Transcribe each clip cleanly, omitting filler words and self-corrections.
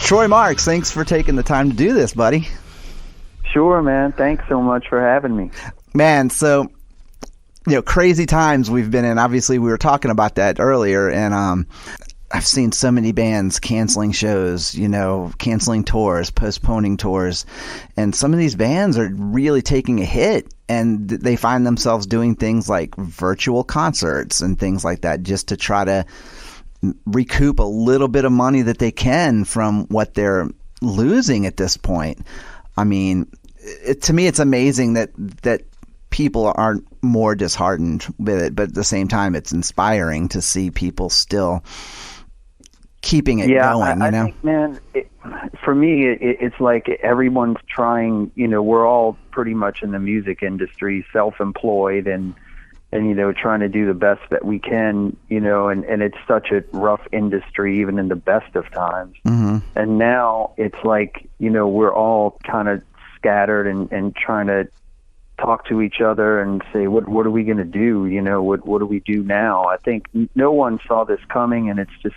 Troy Marks, thanks for taking the time to do this, buddy. Sure, man. Thanks so much for having me. Man, so, crazy times we've been in. Obviously, we were talking about that earlier, and I've seen so many bands canceling shows, canceling tours, postponing tours, and some of these bands are really taking a hit, and they find themselves doing things like virtual concerts and things like that just to try to recoup a little bit of money that they can from what they're losing at this point. I mean, to me, it's amazing that people aren't more disheartened with it, but at the same time, it's inspiring to see people still keeping it going. I think, man, for me, it's like everyone's trying. We're all pretty much in the music industry, self-employed, and trying to do the best that we can. And it's such a rough industry, even in the best of times. Mm-hmm. And now it's like we're all kind of scattered and trying to talk to each other and say, what are we going to do? What do we do now? I think no one saw this coming, and it's just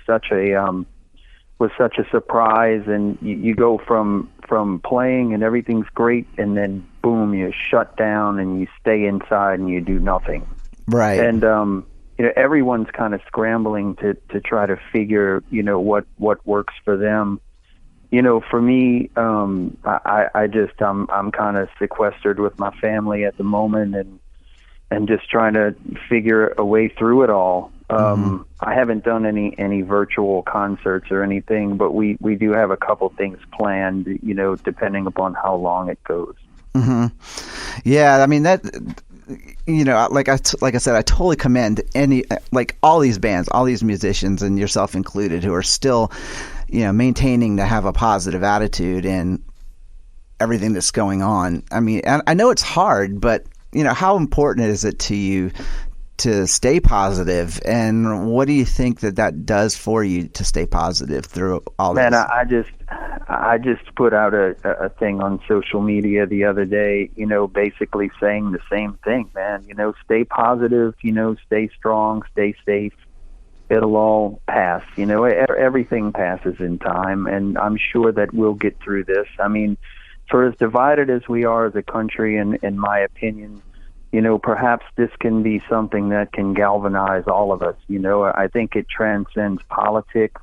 was such a surprise. And you go from playing and everything's great, and then boom, you shut down and you stay inside and you do nothing. Right. And everyone's kind of scrambling to try to figure what works for them. For me, I'm kind of sequestered with my family at the moment, and just trying to figure a way through it all. I haven't done any virtual concerts or anything, but we do have a couple things planned, depending upon how long it goes. Mm-hmm. Yeah, I mean that. Like I said, I totally commend all these bands, all these musicians, and yourself included, who are still, maintaining to have a positive attitude in everything that's going on. I mean, I know it's hard, but how important is it to you to stay positive, and what do you think that does for you to stay positive through all this? Man, I just put out a thing on social media the other day, basically saying the same thing, man. Stay positive, stay strong, stay safe. It'll all pass. Everything passes in time, and I'm sure that we'll get through this. I mean, for as divided as we are as a country, and in my opinion, perhaps this can be something that can galvanize all of us. I think it transcends politics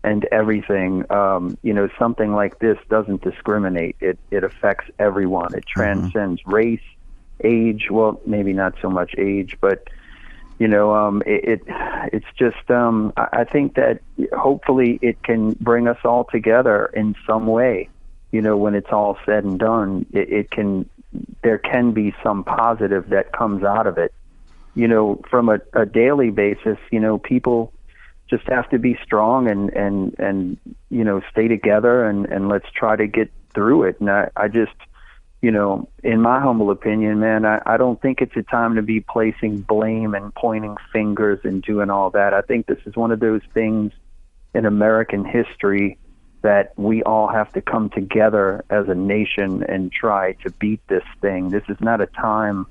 and everything. Something like this doesn't discriminate. It affects everyone. It transcends race, age. Well, maybe not so much age, but it's just. I think that hopefully it can bring us all together in some way. When it's all said and done, there can be some positive that comes out of it. From a daily basis, people just have to be strong and stay together and let's try to get through it. And I just, in my humble opinion, man, I don't think it's a time to be placing blame and pointing fingers and doing all that. I think this is one of those things in American history that we all have to come together as a nation and try to beat this thing. This is not a time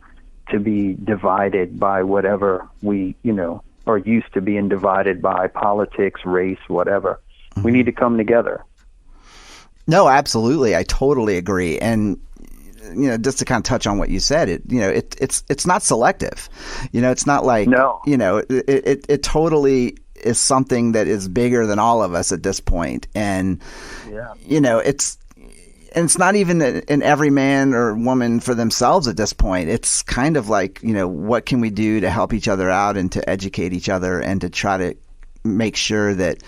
to be divided by whatever we, are used to being divided by politics, race, whatever. Mm-hmm. We need to come together. No, absolutely. I totally agree. And, just to kind of touch on what you said, it's not selective. It's not like, no. It totally is something that is bigger than all of us at this point. And, it's not even in every man or woman for themselves at this point. It's kind of like, what can we do to help each other out and to educate each other and to try to make sure that,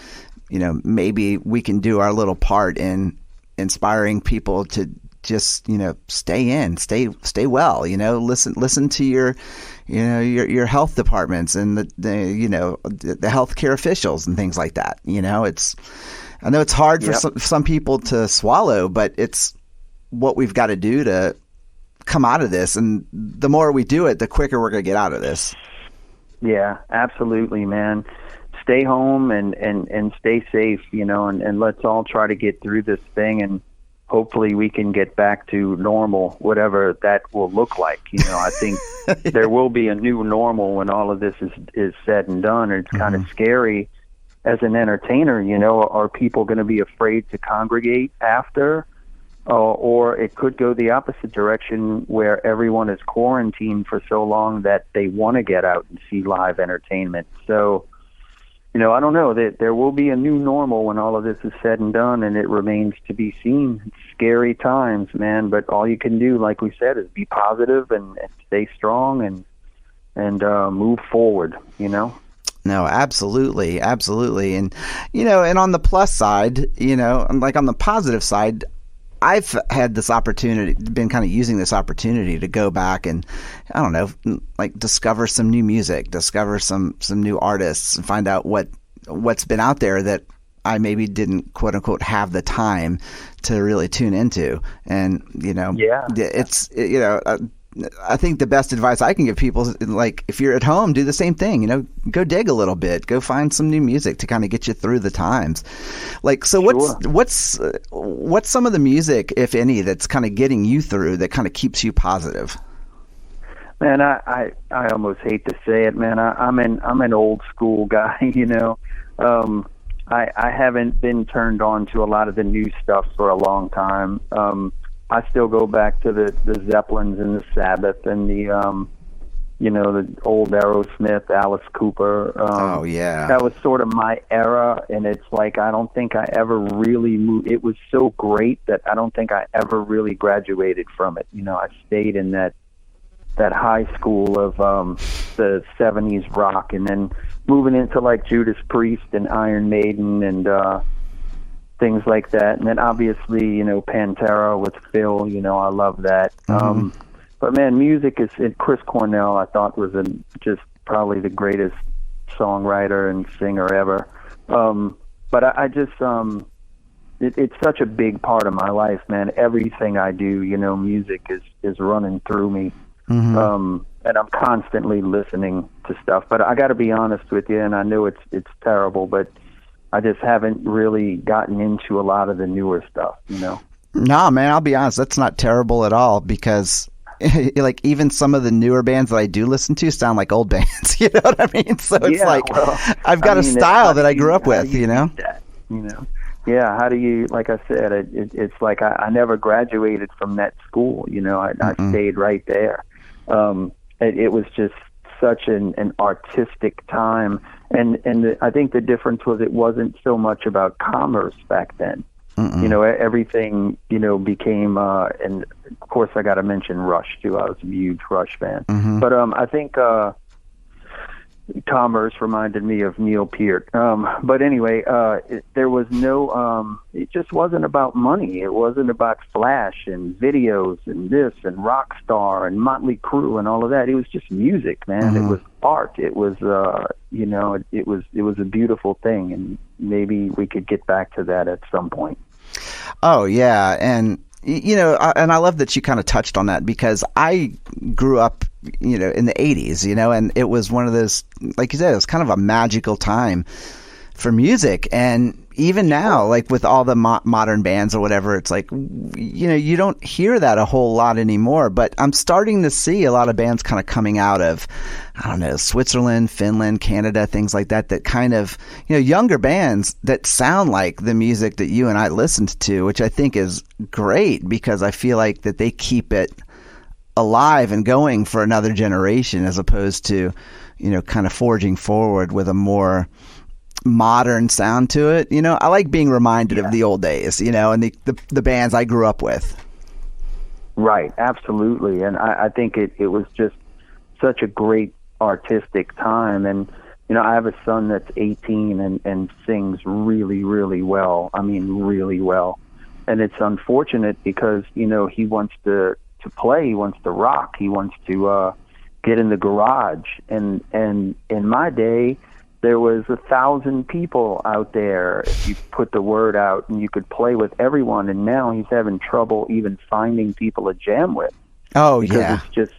maybe we can do our little part in inspiring people to just, stay well, listen to your health departments and the healthcare officials and things like that. I know it's hard for some people to swallow, but it's what we've got to do to come out of this. And the more we do it, the quicker we're going to get out of this. Yeah, absolutely, man. Stay home and stay safe, and let's all try to get through this thing, and hopefully we can get back to normal, whatever that will look like. I think there will be a new normal when all of this is said and done. It's kind of scary, as an entertainer, are people going to be afraid to congregate after? Or it could go the opposite direction where everyone is quarantined for so long that they want to get out and see live entertainment. So, I don't know. There will be a new normal when all of this is said and done, and it remains to be seen. It's scary times, man, but all you can do, like we said, is be positive and stay strong and move forward, No, absolutely. Absolutely. And, and on the plus side, like on the positive side, I've had this opportunity, been kind of using this opportunity to go back and, I don't know, like discover some new music, discover some new artists, and find out what's been out there that I maybe didn't, quote unquote, have the time to really tune into. And, I think the best advice I can give people is, like, if you're at home, do the same thing, go dig a little bit, go find some new music to kind of get you through the times. Like, so Sure. what's some of the music, if any, that's kind of getting you through, that kind of keeps you positive? Man, I almost hate to say it, man. I'm an old school guy, I haven't been turned on to a lot of the new stuff for a long time. I still go back to the Zeppelins and the Sabbath and the old Aerosmith, Alice Cooper. Oh yeah, that was sort of my era, and it's like I don't think I ever really moved. It was so great that I don't think I ever really graduated from it. I stayed in that high school of the 70s rock, and then moving into like Judas Priest and Iron Maiden and things like that. And then obviously, Pantera with Phil, I love that. Mm-hmm. But man, music is, Chris Cornell, I thought was just probably the greatest songwriter and singer ever. But I just, it's such a big part of my life, man. Everything I do, music is running through me. Mm-hmm. And I'm constantly listening to stuff. But I got to be honest with you, and I know it's terrible, but I just haven't really gotten into a lot of the newer stuff, No, man, I'll be honest. That's not terrible at all, because like even some of the newer bands that I do listen to sound like old bands. You know what I mean? So it's I've got a style that I grew up with, That, Yeah. How do you, like I said, it's like I never graduated from that school. I stayed right there. It was just such an artistic time. And I think the difference was it wasn't so much about commerce back then. Everything, became, and of course I got to mention Rush too. I was a huge Rush fan. Mm-hmm. But I think commerce reminded me of Neil Peart. But anyway, there was no, it just wasn't about money. It wasn't about flash and videos and this and Rockstar and Motley Crue and all of that. It was just music, man. Mm-hmm. It was art. It was, it was a beautiful thing, and maybe we could get back to that at some point. Oh yeah, and and I love that you kind of touched on that, because I grew up, in the 80s, and it was one of those, like you said, it was kind of a magical time for music. And even now, like with all the modern bands or whatever, it's like, you don't hear that a whole lot anymore. But I'm starting to see a lot of bands kind of coming out of, I don't know, Switzerland, Finland, Canada, things like that, that kind of, younger bands that sound like the music that you and I listened to, which I think is great, because I feel like that they keep it alive and going for another generation, as opposed to, kind of forging forward with a more modern sound to it. I like being reminded of the old days, and the bands I grew up with. Right, absolutely. And I think it was just such a great artistic time. And I have a son that's 18 and sings really, really well. I mean, really well. And it's unfortunate because he wants to play, he wants to rock, he wants to get in the garage. And in my day, there was 1,000 people out there if you put the word out, and you could play with everyone. And now he's having trouble even finding people to jam with. Oh, because yeah. It's just,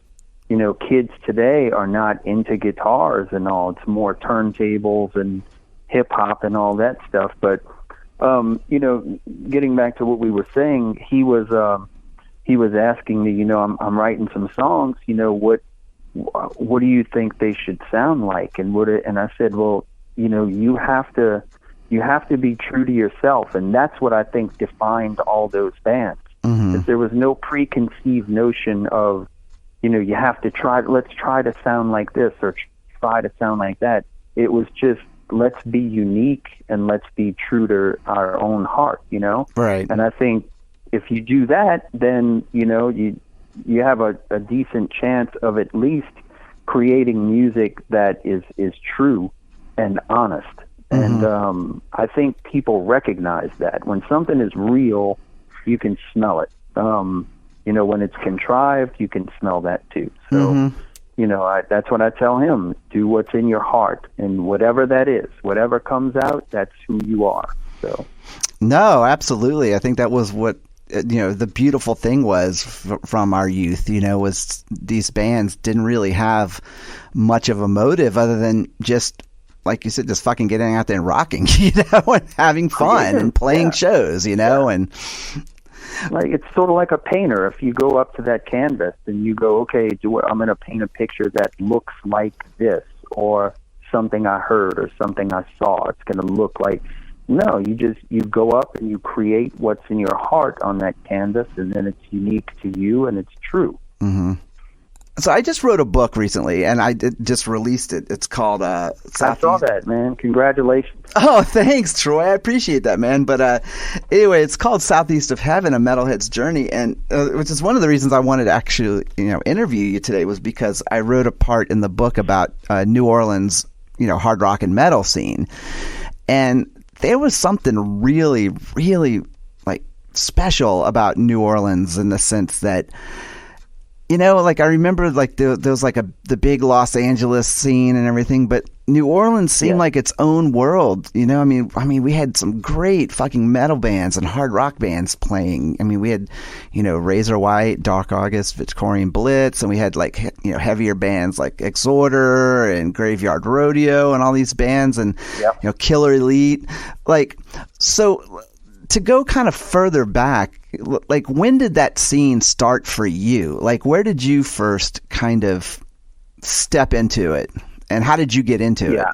kids today are not into guitars and all. It's more turntables and hip hop and all that stuff. But, getting back to what we were saying, he was asking me, I'm writing some songs, what do you think they should sound like? And I said, well, you have to you have to be true to yourself, and that's what I think defined all those bands. That there was no preconceived notion of, you have to let's try to sound like this or try to sound like that. It was just, let's be unique and let's be true to our own heart, Right. And I think if you do that, then, you have a decent chance of at least creating music that is true and honest. And I think people recognize that. When something is real, you can smell it. When it's contrived, you can smell that too. So, that's what I tell him. Do what's in your heart, and whatever that is, whatever comes out, that's who you are. So, no, absolutely. I think that was what the beautiful thing was from our youth. Was these bands didn't really have much of a motive other than just, like you said, just fucking getting out there and rocking, and having fun and playing shows, and. Like, it's sort of like a painter. If you go up to that canvas and you go, okay, I'm going to paint a picture that looks like this, or something I heard or something I saw. It's going to look like, no, you go up and you create what's in your heart on that canvas, and then it's unique to you and it's true. Mm-hmm. So I just wrote a book recently, and I just released it. It's called Southeast. I saw that, man. Congratulations. Oh, thanks, Troy. I appreciate that, man. But anyway, it's called Southeast of Heaven, A Metalhead's Journey, and which is one of the reasons I wanted to actually interview you today, was because I wrote a part in the book about New Orleans, hard rock and metal scene, and there was something really, really like special about New Orleans in the sense that. Like I remember, like there was like the big Los Angeles scene and everything, but New Orleans seemed like its own world. I mean, we had some great fucking metal bands and hard rock bands playing. I mean, we had, Razor White, Dark August, Victorian Blitz, and we had like heavier bands like Exhorder and Graveyard Rodeo and all these bands, and Killer Elite. Like, so to go kind of further back. Like, when did that scene start for you? Like, where did you first kind of step into it, and how did you get into it?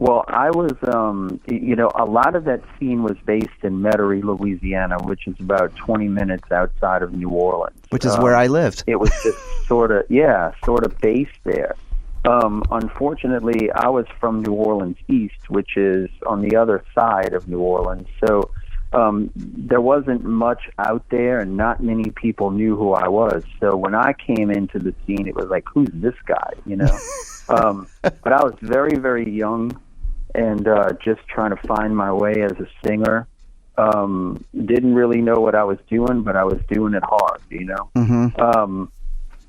Well, I was, a lot of that scene was based in Metairie, Louisiana, which is about 20 minutes outside of New Orleans. Which is where I lived. It was just sort of based there. Unfortunately, I was from New Orleans East, which is on the other side of New Orleans. So, there wasn't much out there, and not many people knew who I was. So when I came into the scene, it was like, who's this guy, But I was very, very young and just trying to find my way as a singer. Didn't really know what I was doing, but I was doing it hard,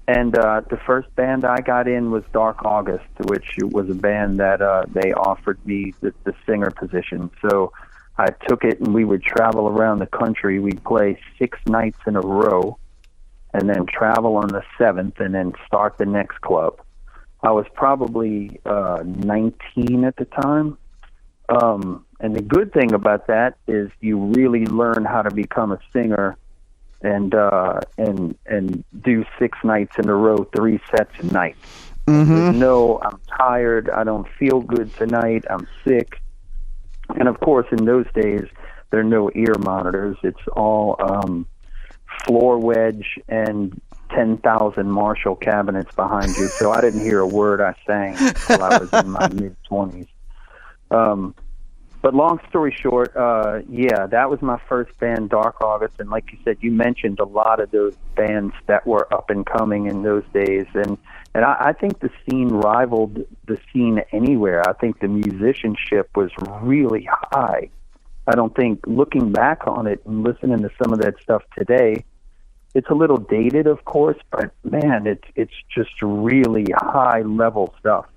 And the first band I got in was Dark August, which was a band that they offered me the singer position. So I took it, and we would travel around the country. We'd play 6 nights in a row, and then travel on the 7th, and then start the next club. I was probably 19 at the time. And the good thing about that is you really learn how to become a singer and do 6 nights in a row, 3 sets a night. Mm-hmm. No, I'm tired, I don't feel good tonight, I'm sick. And of course, in those days, there are no ear monitors. It's all floor wedge and 10,000 Marshall cabinets behind you. So I didn't hear a word I sang until I was in my mid-20s. But long story short, that was my first band, Dark August. And like you said, you mentioned a lot of those bands that were up and coming in those days. And I think the scene rivaled the scene anywhere. I think the musicianship was really high. I don't think, looking back on it and listening to some of that stuff today, it's a little dated, of course, but man, it's just really high level stuff,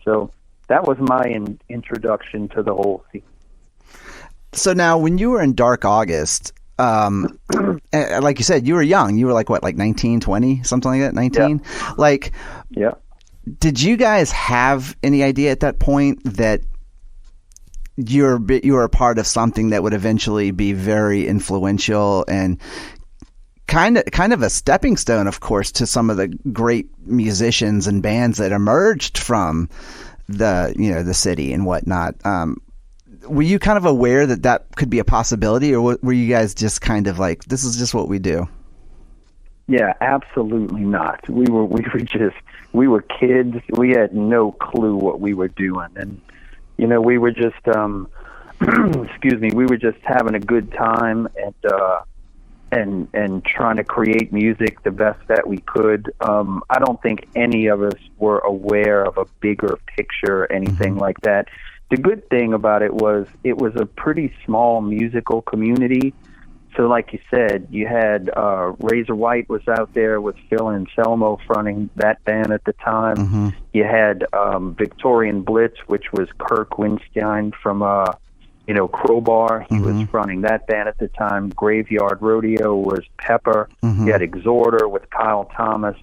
So that was my introduction to the whole scene. So now, when you were in Dark August, like you said, you were young. You were like, what, like 19, 20, something like that? 19? Yeah. Like, yeah. Did you guys have any idea at that point that you were a part of something that would eventually be very influential and kind of a stepping stone, of course, to some of the great musicians and bands that emerged from the city and whatnot? were you kind of aware that that could be a possibility, or were you guys just kind of like, this is just what we do? Yeah, absolutely not. We were kids. We had no clue what we were doing, and we were just excuse me, we were just having a good time and trying to create music the best that we could. I don't think any of us were aware of a bigger picture or anything like that. The good thing about it was a pretty small musical community. So like you said, you had Razor White was out there with Phil Anselmo fronting that band at the time. You had Victorian Blitz, which was Kirk Winstein from Crowbar. He was fronting that band at the time. Graveyard Rodeo was Pepper. You had Exhorter with Kyle Thomas.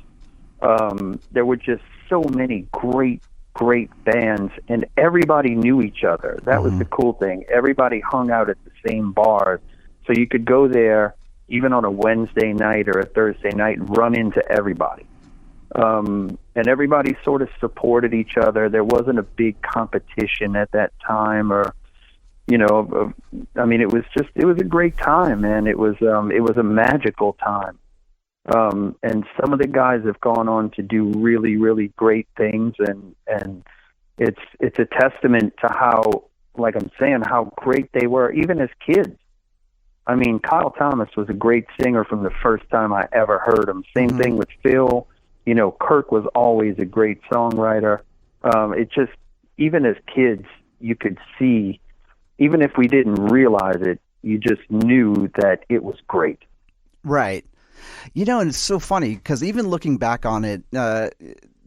There were just so many great bands, and everybody knew each other. That was the cool thing. Everybody hung out at the same bars. So you could go there, even on a Wednesday night or a Thursday night, and run into everybody. And everybody sort of supported each other. There wasn't a big competition at that time, or, it was a great time, man. It was a magical time. And some of the guys have gone on to do really, really great things. And it's a testament to how, like I'm saying, how great they were, even as kids. I mean, Kyle Thomas was a great singer from the first time I ever heard him. Same thing with Phil. Kirk was always a great songwriter. It just, even as kids, you could see, even if we didn't realize it, you just knew that it was great. Right. And it's so funny because even looking back on it,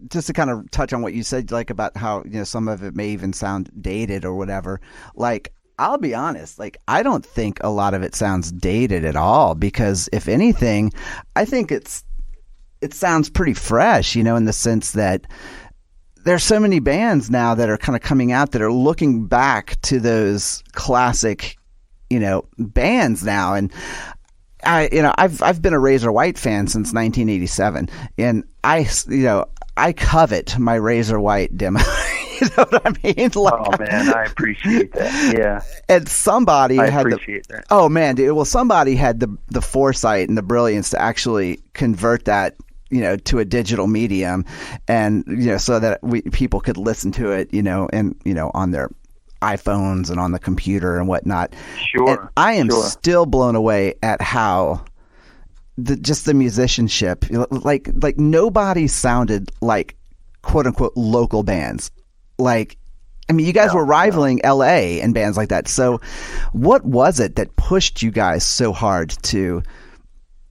just to kind of touch on what you said, like about how, some of it may even sound dated or whatever, like, I'll be honest, like, I don't think a lot of it sounds dated at all, because if anything, I think it sounds pretty fresh, in the sense that there's so many bands now that are kind of coming out that are looking back to those classic, bands now. And I've been a Razor White fan since 1987, and I covet my Razor White demo. You know what I mean? Like, oh man, I appreciate that. Yeah. And somebody that. Oh man, dude. Well, somebody had the foresight and the brilliance to actually convert that, to a digital medium, and so that people could listen to it, and on their iPhones and on the computer and whatnot. Sure. And I am still blown away at how just the musicianship, like nobody sounded like quote unquote local bands. Like, I mean, you guys were rivaling LA and bands like that. So what was it that pushed you guys so hard to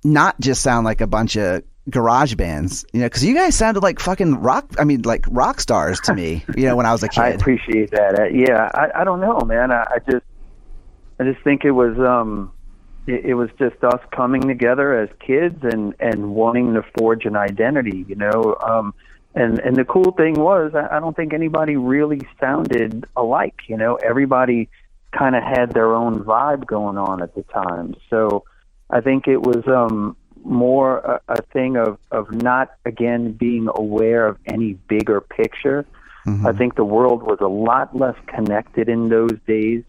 not just sound like a bunch of garage bands, because you guys sounded like fucking like rock stars to me, when I was a kid. I appreciate that. Yeah. I don't know, man. I just think it was just us coming together as kids and wanting to forge an identity, And the cool thing was, I don't think anybody really sounded alike. Everybody kind of had their own vibe going on at the time. So I think it was more a thing of not, again, being aware of any bigger picture. I think the world was a lot less connected in those days.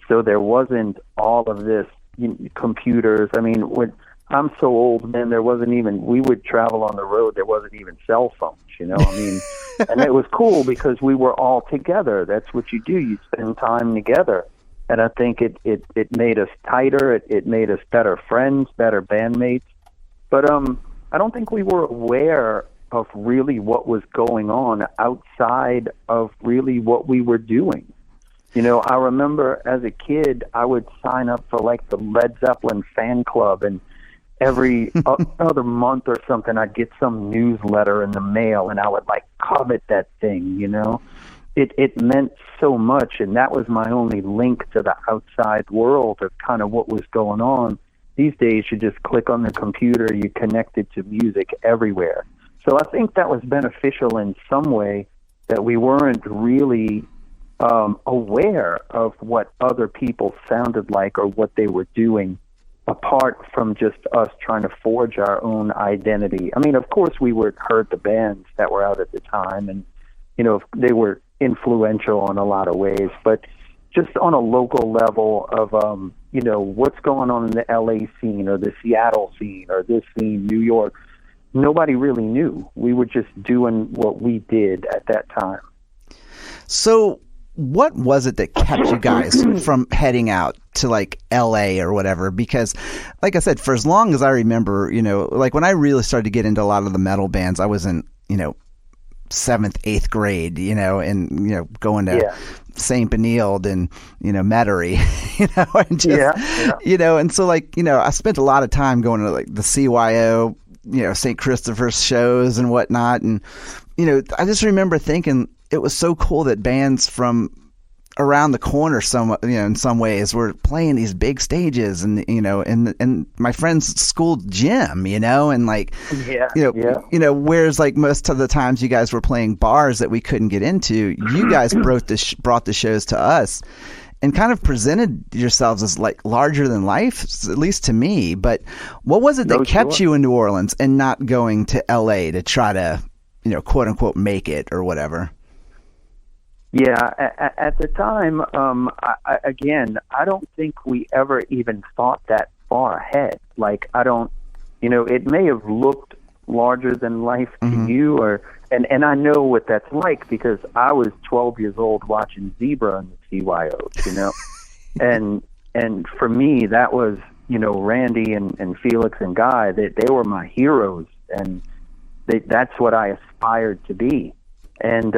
So there wasn't all of this computers. I mean, I'm so old, man, we would travel on the road, there wasn't even cell phones, I mean, and it was cool because we were all together. That's what you do. You spend time together. And I think it made us tighter. It made us better friends, better bandmates. But I don't think we were aware of really what was going on outside of really what we were doing. I remember as a kid, I would sign up for like the Led Zeppelin fan club, and every other month or something, I'd get some newsletter in the mail, and I would like covet that thing, It meant so much, and that was my only link to the outside world of kind of what was going on. These days, you just click on the computer, you connected to music everywhere. So I think that was beneficial in some way, that we weren't really aware of what other people sounded like or what they were doing, apart from just us trying to forge our own identity. I mean, of course, we heard the bands that were out at the time, and they were influential in a lot of ways, but just on a local level of, what's going on in the LA scene or the Seattle scene or this scene, New York. Nobody really knew. We were just doing what we did at that time. So what was it that kept you guys from heading out to like LA or whatever? Because like I said, for as long as I remember, like when I really started to get into a lot of the metal bands, I was in, 7th, 8th grade, and, going to St. Benilde and, Metairie, and just, and so like, I spent a lot of time going to like the CYO, St. Christopher's shows and whatnot. And, I just remember thinking it was so cool that bands from around the corner, in some ways, were playing these big stages and, in my friend's school gym, and like, whereas like most of the times you guys were playing bars that we couldn't get into, you guys brought the shows to us and kind of presented yourselves as like larger than life, at least to me. But what was it that kept you in New Orleans and not going to LA to try to, quote unquote, make it or whatever? Yeah, at the time, I don't think we ever even thought that far ahead. Like, it may have looked larger than life to you, and I know what that's like because I was 12 years old watching Zebra and the CYOs, and for me that was, Randy and Felix and Guy, they were my heroes, and that's what I aspired to be. And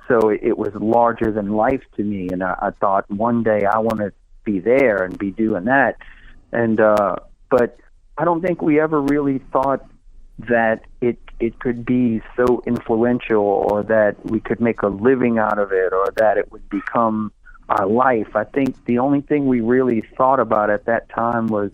so it was larger than life to me, and I thought one day I want to be there and be doing that. And but I don't think we ever really thought that it could be so influential, or that we could make a living out of it, or that it would become our life. I think the only thing we really thought about at that time was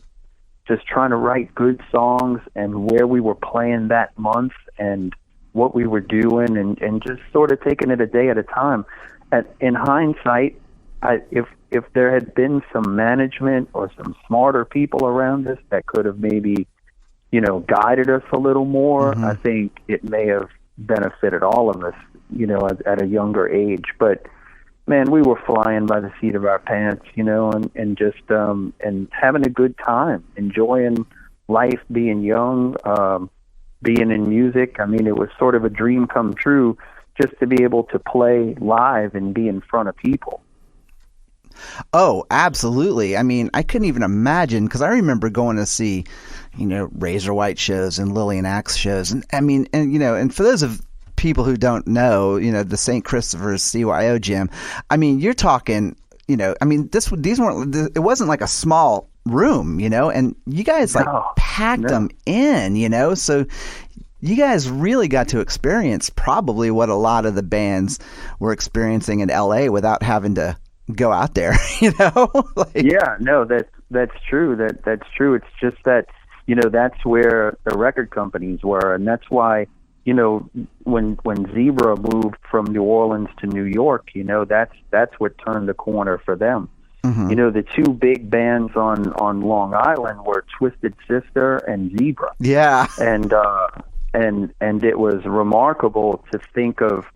just trying to write good songs and where we were playing that month and what we were doing, and just sort of taking it a day at a time. In hindsight, if there had been some management or some smarter people around us that could have maybe, guided us a little more, I think it may have benefited all of us, at a younger age. But man, we were flying by the seat of our pants, and just and having a good time, enjoying life, being young, being in music. I mean, it was sort of a dream come true just to be able to play live and be in front of people. Oh, absolutely. I mean, I couldn't even imagine, because I remember going to see, Razor White shows and Lillian Axe shows. And I mean, and for those of people who don't know, the St. Christopher's CYO gym, I mean, you're talking, these weren't, it wasn't like a small room, and you guys packed them in, so you guys really got to experience probably what a lot of the bands were experiencing in LA without having to go out there, Yeah, no, that's true. That's true. It's just that, that's where the record companies were, and that's why, when Zebra moved from New Orleans to New York, that's what turned the corner for them. The two big bands on Long Island were Twisted Sister and Zebra. Yeah. And it was remarkable to think of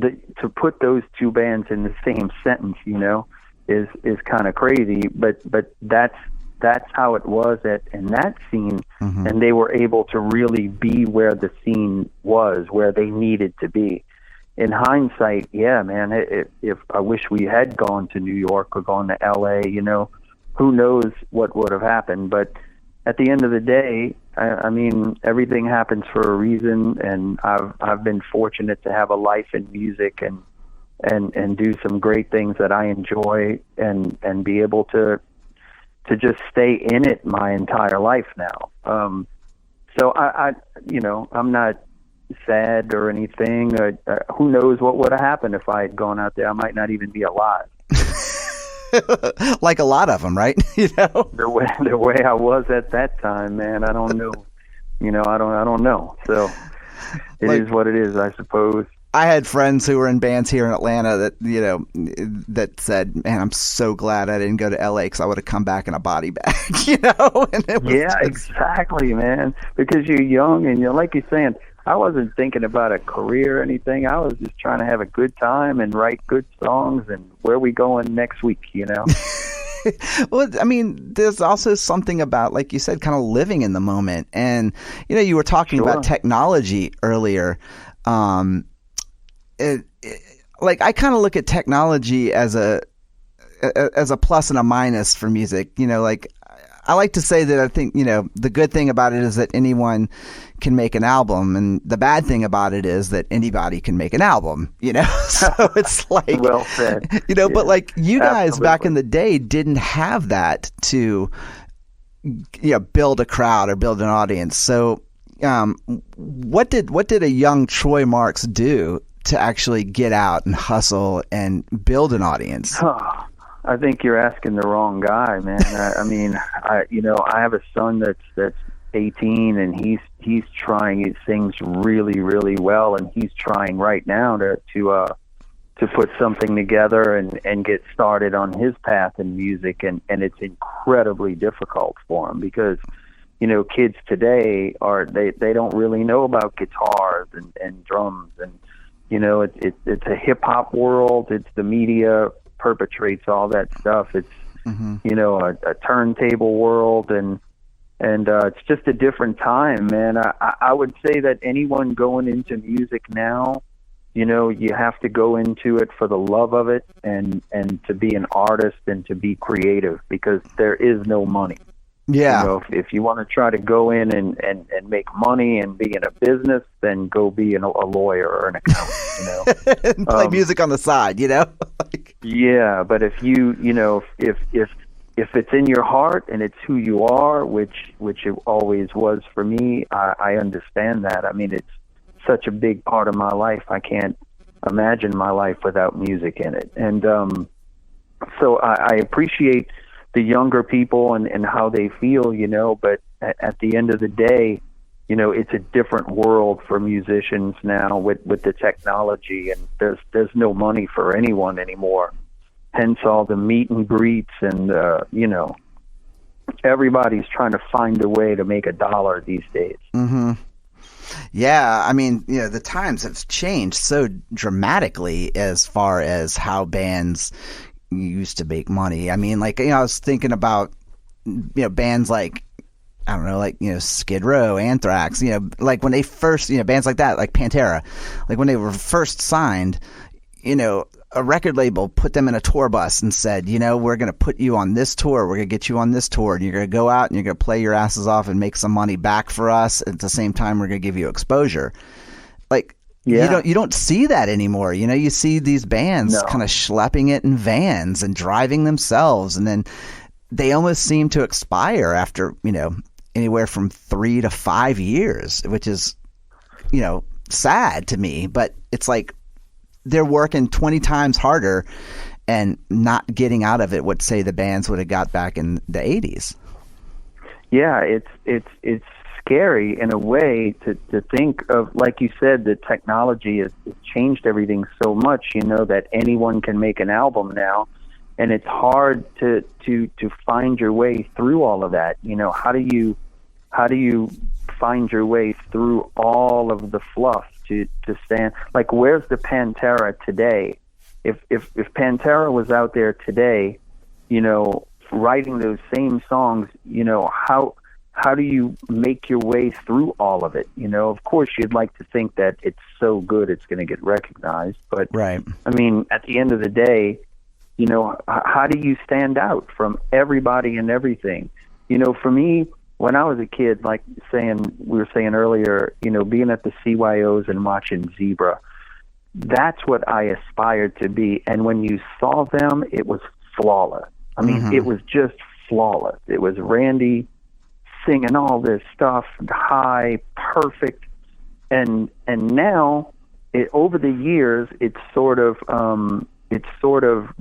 to put those two bands in the same sentence, is kind of crazy, but that's how it was in that scene, and they were able to really be where the scene was, where they needed to be. In hindsight, yeah, man, if I wish we had gone to New York or gone to LA, who knows what would have happened. But at the end of the day, I mean, everything happens for a reason, and I've been fortunate to have a life in music and do some great things that I enjoy, and be able to just stay in it my entire life now. So I'm not sad or anything. Who knows what would have happened if I had gone out there? I might not even be alive. Like a lot of them, right? The way I was at that time, man. I don't know. I don't know. So it is what it is, I suppose. I had friends who were in bands here in Atlanta that, that said, man, I'm so glad I didn't go to LA because I would have come back in a body bag, And it was exactly, man. Because you're young and like you're saying, I wasn't thinking about a career or anything. I was just trying to have a good time and write good songs. And where we going next week? Well, I mean, there's also something about, like you said, kind of living in the moment. And, you were talking about technology earlier. Like, I kind of look at technology as a plus and a minus for music. Like, I like to say that I think, the good thing about it is that anyone can make an album, and the bad thing about it is that anybody can make an album, so it's like, well said. But like you guys Absolutely. back in the day didn't have that to, build a crowd or build an audience. So, what did a young Troy Marks do to actually get out and hustle and build an audience? I think you're asking the wrong guy, man. I mean, I have a son that's 18, and he's trying. He sings really, really well, and he's trying right now to put something together and get started on his path in music, and it's incredibly difficult for him because kids today they don't really know about guitars and drums, and it's a hip hop world. It's the media perpetrates all that stuff. It's a turntable world, and it's just a different time, man. I would say that anyone going into music now, you have to go into it for the love of it and to be an artist and to be creative, because there is no money. Yeah. If you want to try to go in and make money and be in a business, then go be a lawyer or an accountant, and play music on the side, Yeah, but if if it's in your heart and it's who you are, which it always was for me, I understand that. I mean, it's such a big part of my life. I can't imagine my life without music in it. And so I appreciate the younger people and how they feel, but at the end of the day, it's a different world for musicians now with the technology, and there's no money for anyone anymore. Hence all the meet and greets, and everybody's trying to find a way to make $1 these days. Mm-hmm. Yeah, I mean, the times have changed so dramatically as far as how bands used to make money. I mean, like, I was thinking about, bands like, I don't know, like, Skid Row, Anthrax, like when they first, bands like that, like Pantera, like when they were first signed, a record label put them in a tour bus and said, we're going to put you on this tour. We're going to get you on this tour, and you're going to go out and you're going to play your asses off and make some money back for us. At the same time, we're going to give you exposure. Like, yeah. You don't see that anymore. You see these bands kind of schlepping it in vans and driving themselves, and then they almost seem to expire after, anywhere from 3 to 5 years, which is, sad to me. But it's like they're working 20 times harder and not getting out of it what, say, the bands would have got back in the 80s. Yeah, it's scary in a way to think of, like you said, the technology has changed everything so much, that anyone can make an album now, and it's hard to find your way through all of that. How do you find your way through all of the fluff to stand? Like, where's the Pantera today? If Pantera was out there today, writing those same songs, how do you make your way through all of it? Of course, you'd like to think that it's so good it's going to get recognized. But, right. I mean, at the end of the day, how do you stand out from everybody and everything? For me, when I was a kid, like we were saying earlier, being at the CYOs and watching Zebra, that's what I aspired to be. And when you saw them, it was flawless. I mean, It was just flawless. It was Randy singing all this stuff, high, perfect, and now over the years it's sort of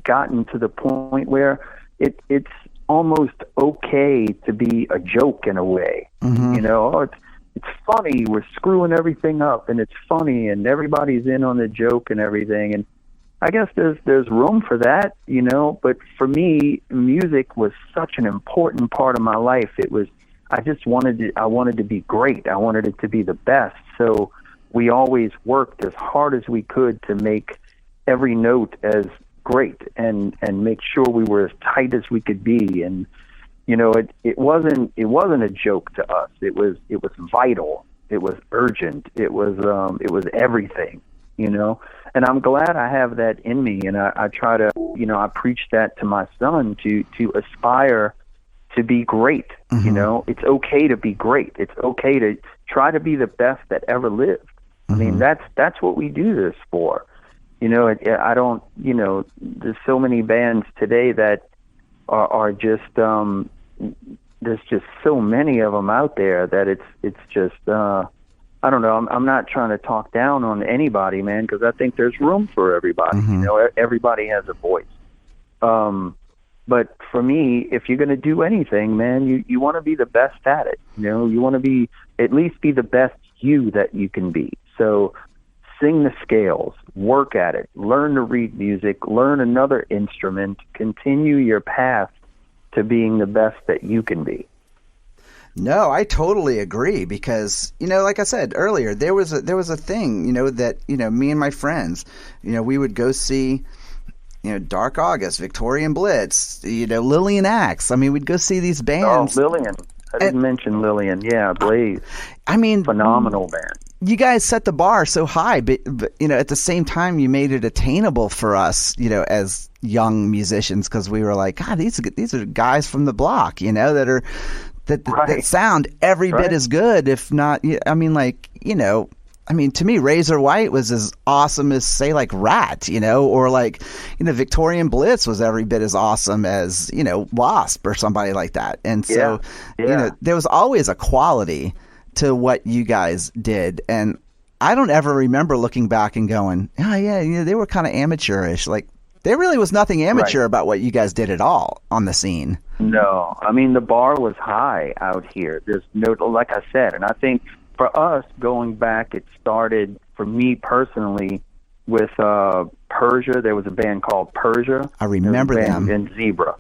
gotten to the point where it's almost okay to be a joke in a way. It's funny, we're screwing everything up, and it's funny, and everybody's in on the joke and everything, and I guess there's room for that, but for me, music was such an important part of my life. I wanted to be great. I wanted it to be the best. So we always worked as hard as we could to make every note as great and make sure we were as tight as we could be. And it wasn't a joke to us. It was vital. It was urgent. It was everything, And I'm glad I have that in me, and I try to, I preach that to my son to aspire to be great. Mm-hmm. It's okay to be great. It's okay to try to be the best that ever lived. Mm-hmm. I mean, that's what we do this for. I don't, there's so many bands today that are just, there's just so many of them out there that it's just, I don't know. I'm not trying to talk down on anybody, man, because I think there's room for everybody. Mm-hmm. Everybody has a voice. But for me, if you're going to do anything, man, you want to be the best at it. You want to at least be the best you that you can be. So sing the scales, work at it, learn to read music, learn another instrument, continue your path to being the best that you can be. No, I totally agree because, like I said earlier, there was a thing, that, me and my friends, we would go see, Dark August, Victorian Blitz, Lillian Axe. I mean, we'd go see these bands. Oh, Lillian. I didn't mention Lillian. Yeah, Blaze. I mean, phenomenal band. You guys set the bar so high, but at the same time, you made it attainable for us, as young musicians, because we were like, God, these are guys from the block, that sound every bit as good, if not. I mean, to me, Razor White was as awesome as, say, like Rat, or like, Victorian Blitz was every bit as awesome as, Wasp or somebody like that. And so, there was always a quality to what you guys did. And I don't ever remember looking back and going, oh, yeah, they were kind of amateurish. Like, there really was nothing amateur about what you guys did at all on the scene. No, I mean, the bar was high out here. There's no, like I said, and I think for us, going back, it started, for me personally, with Persia. There was a band called Persia. I remember them. And Zebra.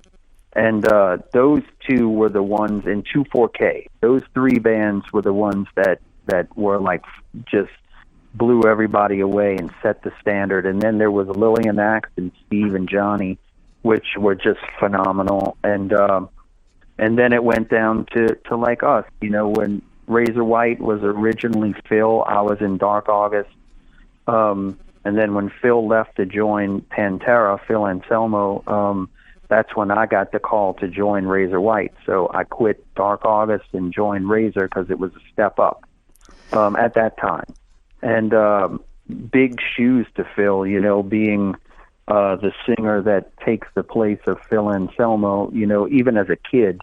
And those two were the ones in 2-4K. Those three bands were the ones that were like just blew everybody away and set the standard. And then there was Lillian Axe and Steve and Johnny, which were just phenomenal. And then it went down to like us, when Razor White was originally Phil, I was in Dark August. And then when Phil left to join Pantera, Phil Anselmo, that's when I got the call to join Razor White. So I quit Dark August and joined Razor because it was a step up at that time. And big shoes to fill, being the singer that takes the place of Phil Anselmo. Even as a kid,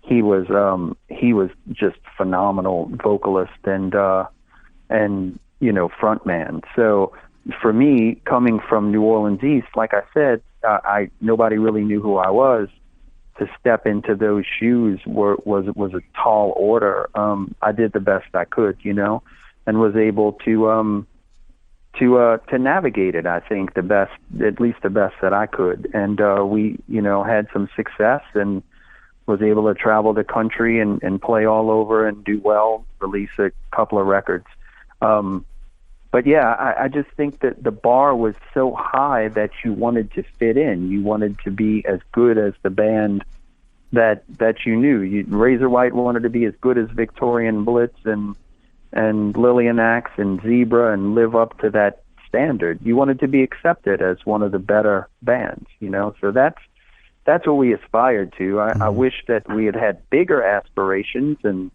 he was just phenomenal vocalist and frontman. So for me, coming from New Orleans East, like I said, nobody really knew who I was. To step into those shoes was a tall order. I did the best I could, and was able to navigate it. I think at least the best that I could. And we, had some success and was able to travel the country and play all over and do well, release a couple of records. But yeah, I just think that the bar was so high that you wanted to fit in. You wanted to be as good as the band that you knew. Razor White wanted to be as good as Victorian Blitz and Lillian Axe and Zebra and live up to that standard. You wanted to be accepted as one of the better bands, So that's what we aspired to. I wish that we had bigger aspirations and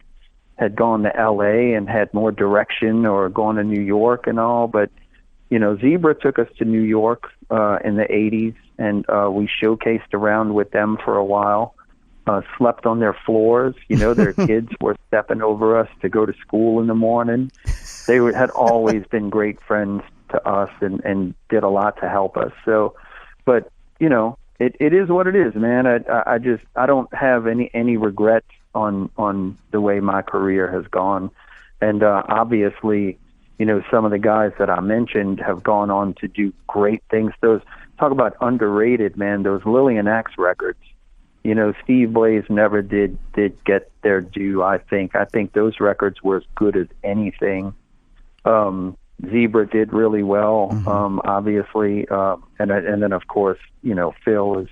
had gone to L.A. and had more direction, or gone to New York and all. But, Zebra took us to New York in the 80s, and we showcased around with them for a while, slept on their floors. Their kids were stepping over us to go to school in the morning. They had always been great friends to us and did a lot to help us. So, but, it is what it is, man. I don't have any regrets on the way my career has gone. And obviously, some of the guys that I mentioned have gone on to do great things. Talk about underrated, man, those Lillian Axe records. Steve Blaze never did get their due, I think. I think those records were as good as anything Zebra did really well, Mm-hmm. obviously, and then of course, Phil is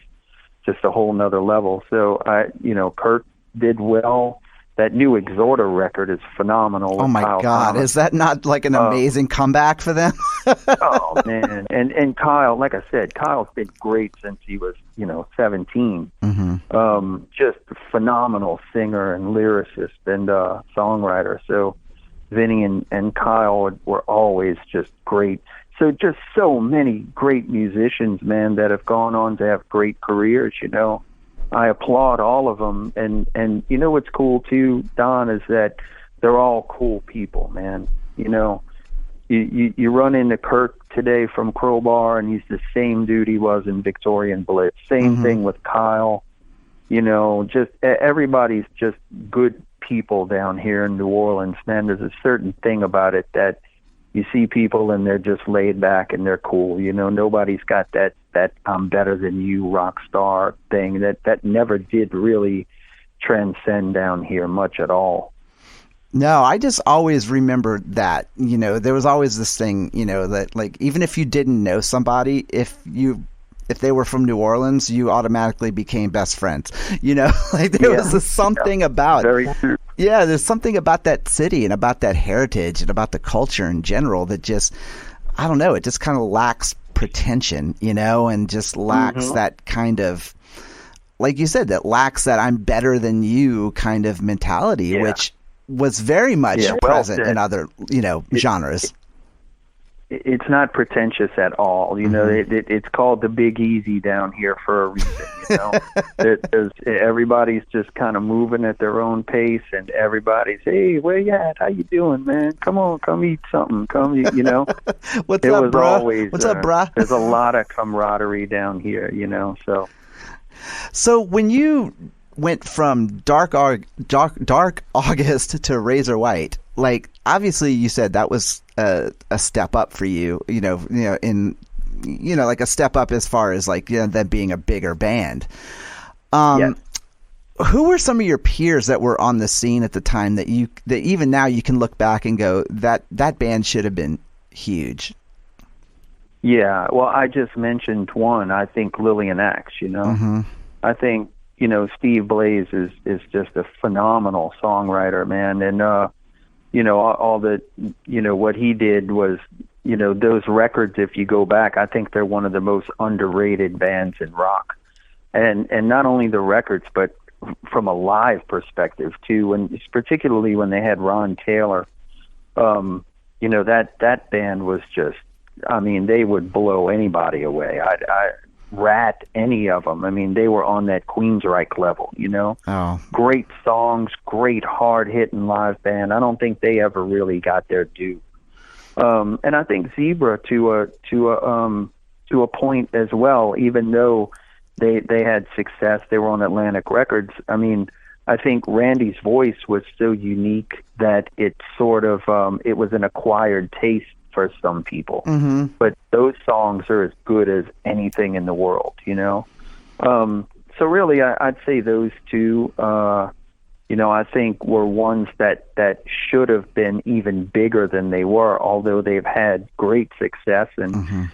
just a whole nother level. So Kurt did well. That new Exhorter record is phenomenal Oh with my Kyle God, Thomas. is that not like an amazing comeback for them? Oh man, and Kyle, like I said, Kyle's been great since he was 17. Mm-hmm. Just a phenomenal singer and lyricist and songwriter. So Vinny and Kyle were always just great. So just so many great musicians, man, that have gone on to have great careers. I applaud all of them. And what's cool too, Don, is that they're all cool people, man. You run into Kirk today from Crowbar, and he's the same dude he was in Victorian Blitz. Same Mm-hmm. thing with Kyle. Just everybody's just good people down here in New Orleans, man. There's a certain thing about it that you see people and they're just laid back and they're cool. Nobody's got that I'm better than you rock star thing. That never did really transcend down here much at all. No, I just always remember that, there was always this thing, that like, even if you didn't know somebody, if they were from New Orleans, you automatically became best friends. Like there was this something about, very true. Yeah, there's something about that city and about that heritage and about the culture in general that just, I don't know, it just kind of lacks pretension, and just lacks that kind of, like you said, that lacks that I'm better than you kind of mentality, which was very much present in other, genres. It's not pretentious at all. It's called the Big Easy down here for a reason. Everybody's just kind of moving at their own pace, and everybody's, hey, where you at? How you doing, man? Come on, come eat something. Come, What's it up, was bruh? always, What's up, bruh? There's a lot of camaraderie down here, So when you went from Dark August to Razor White, like obviously you said that was a step up for you, in like a step up as far as like them being a bigger band. Who were some of your peers that were on the scene at the time that even now you can look back and go that band should have been huge? Yeah, well, I just mentioned one. I think Lillian Axe. Mm-hmm. I think Steve Blaze is just a phenomenal songwriter, man, and all the what he did was those records. If you go back, I think they're one of the most underrated bands in rock, and not only the records, but from a live perspective too, and particularly when they had Ron Taylor, that band was just, I mean, they would blow anybody away. I Rat, any of them. I mean, they were on that Queensryche level, Oh. Great songs, great hard-hitting live band. I don't think they ever really got their due. And I think Zebra to a point as well, even though they had success, they were on Atlantic Records. I mean, I think Randy's voice was so unique that it sort of it was an acquired taste for some people. Mm-hmm. But those songs are as good as anything in the world, So really, I'd say those two, I think were ones that should have been even bigger than they were, although they've had great success. And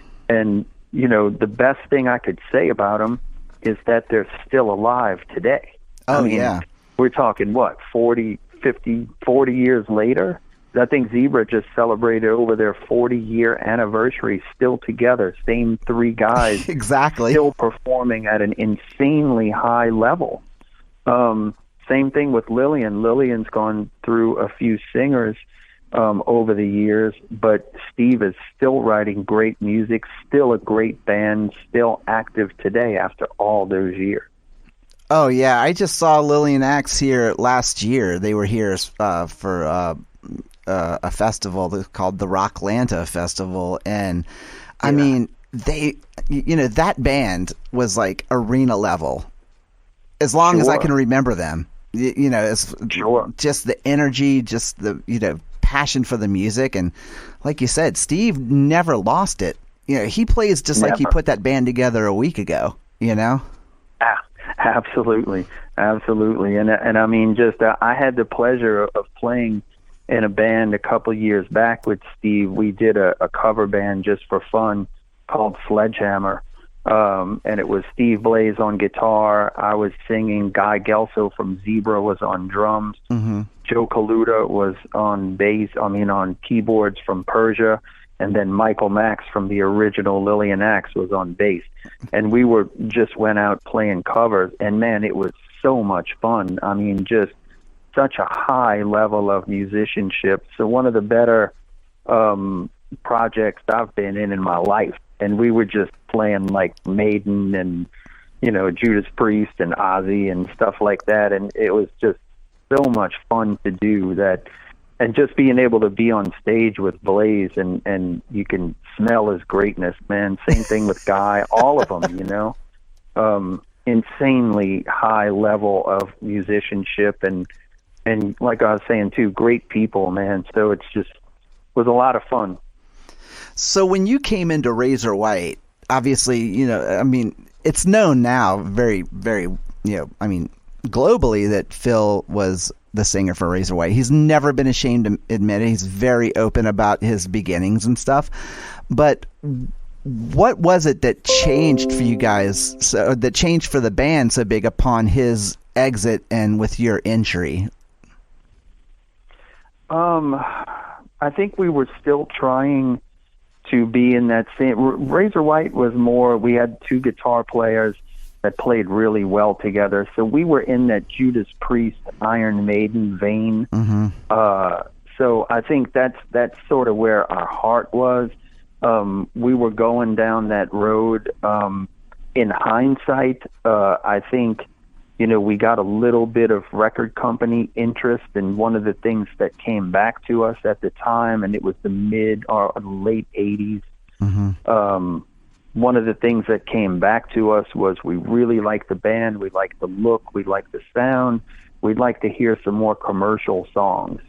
the best thing I could say about them is that they're still alive today. Oh, I mean, yeah. We're talking, 40 years later? I think Zebra just celebrated over their 40-year anniversary, still together, same three guys. Exactly. Still performing at an insanely high level. Same thing with Lillian. Lillian's gone through a few singers over the years, but Steve is still writing great music, still a great band, still active today after all those years. Oh, yeah. I just saw Lillian Axe here last year. They were here for a festival called the Rocklanta Festival, and I mean, they, that band was like arena level as long as I can remember them. It's just the energy, just the passion for the music, and like you said, Steve never lost it. He plays just like he put that band together a week ago. Absolutely, and I mean, just I had the pleasure of playing in a band a couple years back with Steve. We did a cover band just for fun called Sledgehammer. And it was Steve Blaze on guitar. I was singing. Guy Gelso from Zebra was on drums. Joe Kaluta was on on keyboards from Persia. And then Michael Max from the original Lillian Axe was on bass. And we just went out playing covers. And man, it was so much fun. I mean, just such a high level of musicianship. So one of the better projects I've been in my life. And we were just playing like Maiden and, Judas Priest and Ozzy and stuff like that. And it was just so much fun to do that. And just being able to be on stage with Blaze and you can smell his greatness, man. Same thing with Guy, all of them, insanely high level of musicianship and like I was saying too, great people, man. So it's just was a lot of fun. So when you came into Razor White, obviously, it's known now very, very, globally that Phil was the singer for Razor White. He's never been ashamed to admit it. He's very open about his beginnings and stuff. But what was it that changed for you guys, that changed for the band so big upon his exit and with your entry? I think we were still trying to be in that same. Razor White was more, we had two guitar players that played really well together. So we were in that Judas Priest, Iron Maiden vein. So I think that's sort of where our heart was. We were going down that road. In hindsight, I think, we got a little bit of record company interest, and one of the things that came back to us at the time, and it was the mid or late 80s, one of the things that came back to us was we really liked the band, we liked the look, we liked the sound, we'd like to hear some more commercial songs.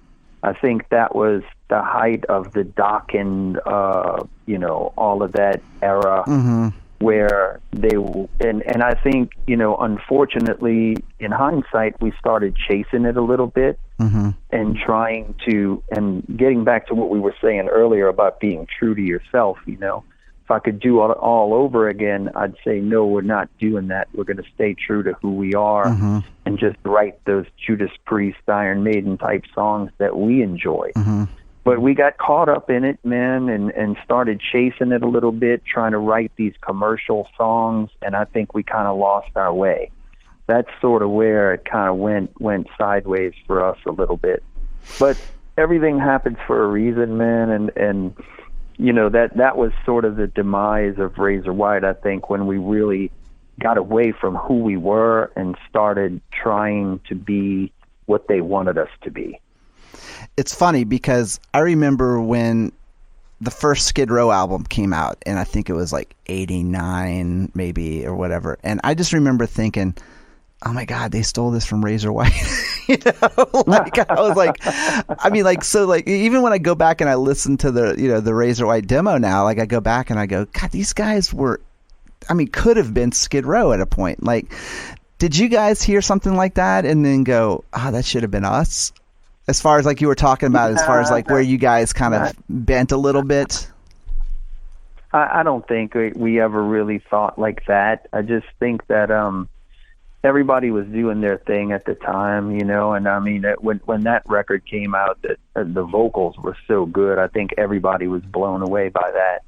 I think that was the height of the Dokken, all of that era, where they and I think, unfortunately, in hindsight, we started chasing it a little bit and trying to, and getting back to what we were saying earlier about being true to yourself. If I could do it all over again, I'd say, no, we're not doing that. We're going to stay true to who we are and just write those Judas Priest, Iron Maiden type songs that we enjoy. But we got caught up in it, man, and started chasing it a little bit, trying to write these commercial songs, and I think we kind of lost our way. That's sort of where it kind of went sideways for us a little bit. But everything happens for a reason, man, and that was sort of the demise of Razor White, I think, when we really got away from who we were and started trying to be what they wanted us to be. It's funny because I remember when the first Skid Row album came out, and I think it was like 89 maybe or whatever. And I just remember thinking, oh my God, they stole this from Razor White. I was like, even when I go back and I listen to the Razor White demo now, like I go back and I go, God, these guys could have been Skid Row at a point. Like, did you guys hear something like that and then go, that should have been us? As far as like you were talking about, as far as like where you guys kind of bent a little bit? I don't think we ever really thought like that. I just think that everybody was doing their thing at the time, and I mean, when that record came out, that the vocals were so good, I think everybody was blown away by that.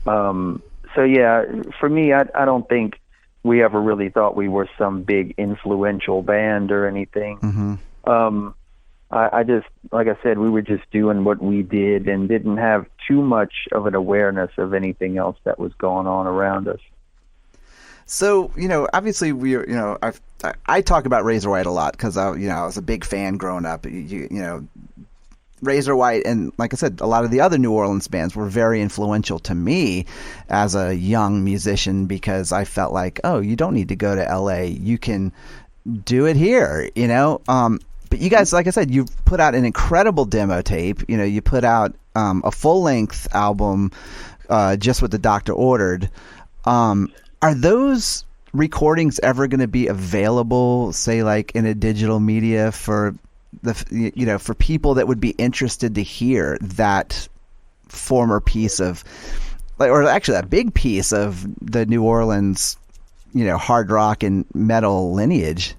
So yeah, for me, I don't think we ever really thought we were some big influential band or anything. I just, like I said, we were just doing what we did and didn't have too much of an awareness of anything else that was going on around us. So, obviously I talk about Razor White a lot because I was a big fan growing up. Razor White and, like I said, a lot of the other New Orleans bands were very influential to me as a young musician because I felt like, oh, you don't need to go to LA. You can do it here, But you guys, like I said, you put out an incredible demo tape. You put out a full-length album, just what the doctor ordered. Are those recordings ever going to be available, say, like in a digital media for for people that would be interested to hear that former piece of, or actually that big piece of the New Orleans, hard rock and metal lineage?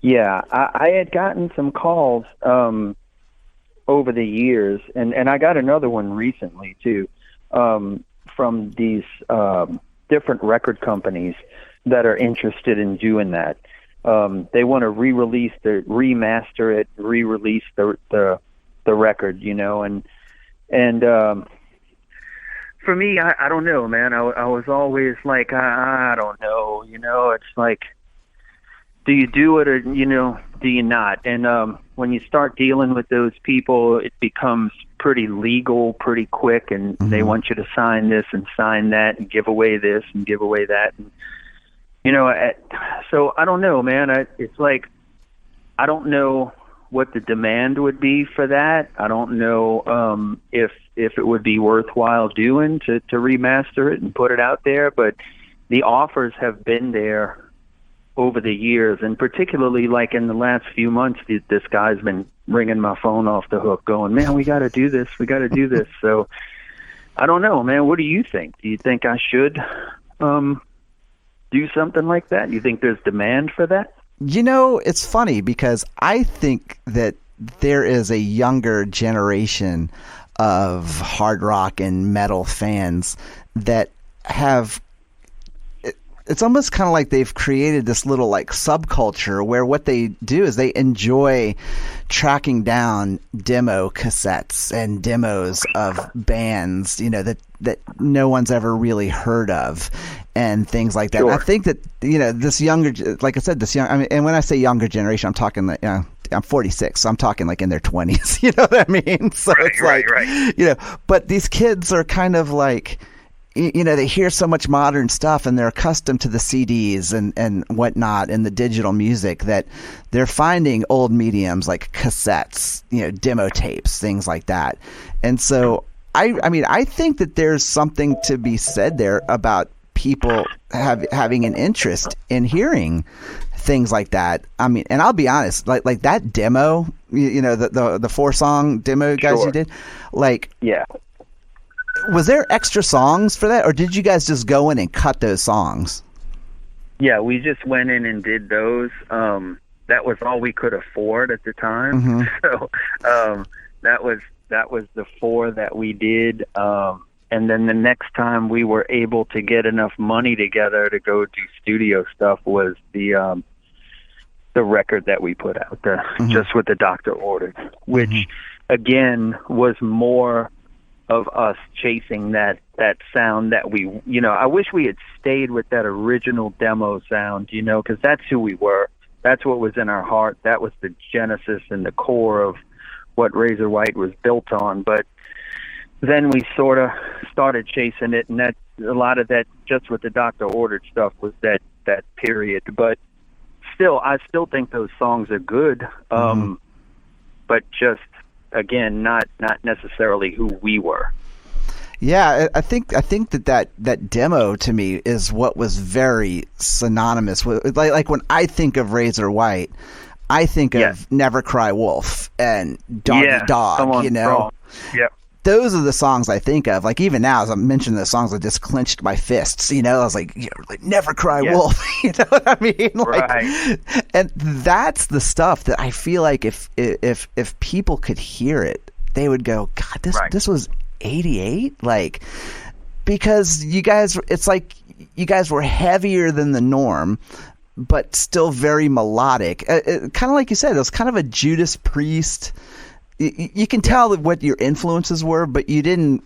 Yeah, I had gotten some calls over the years, and I got another one recently too, from these different record companies that are interested in doing that. They want to remaster it, re-release the record, and for me, I don't know, man. I was always like, I don't know, it's like, do you do it or, do you not? And when you start dealing with those people, it becomes pretty legal pretty quick, and they want you to sign this and sign that and give away this and give away that. And, so I don't know, man. It's like, I don't know what the demand would be for that. I don't know if it would be worthwhile doing to remaster it and put it out there, but the offers have been there over the years, and particularly like in the last few months, this guy's been ringing my phone off the hook going, man, we got to do this. So I don't know, man. What do you think? Do you think I should do something like that? You think there's demand for that? It's funny because I think that there is a younger generation of hard rock and metal fans that have, it's almost kind of like they've created this little like subculture where what they do is they enjoy tracking down demo cassettes and demos of bands, that no one's ever really heard of and things like that. Sure. And I think that, this younger, like I said, and when I say younger generation, I'm talking like, I'm 46, so I'm talking like in their 20s, you know what I mean? So right, it's like, right. But these kids are kind of like, they hear so much modern stuff and they're accustomed to the CDs and whatnot and the digital music that they're finding old mediums like cassettes, demo tapes, things like that. And so I think that there's something to be said there about people having an interest in hearing things like that. I mean, and I'll be honest, like that demo, the 4-song demo guys Sure. you did, like, yeah. Was there extra songs for that, or did you guys just go in and cut those songs? Yeah, we just went in and did those. That was all we could afford at the time. Mm-hmm. So that was the 4 that we did. And then the next time we were able to get enough money together to go do studio stuff was the record that we put out there, Just What the Doctor Ordered, which again was more of us chasing that sound that we, I wish we had stayed with that original demo sound, because that's who we were. That's what was in our heart. That was the genesis and the core of what Razor White was built on. But then we sort of started chasing it, and that a lot of that Just What the Doctor Ordered stuff was that period. But I still think those songs are good, but just, again, not necessarily who we were. Yeah, I think that demo to me is what was very synonymous with, like when I think of Razor White, I think of Never Cry Wolf and Doggy Dog, Yep. Those are the songs I think of. Like even now, as I'm mentioning the songs, I just clenched my fists. I was like, Never Cry Wolf. You know what I mean? Right. And that's the stuff that I feel like if people could hear it, they would go, God, this was 88. Like, because you guys, it's like you guys were heavier than the norm, but still very melodic. Kind of like you said, it was kind of a Judas Priest. You can tell what your influences were, but you didn't.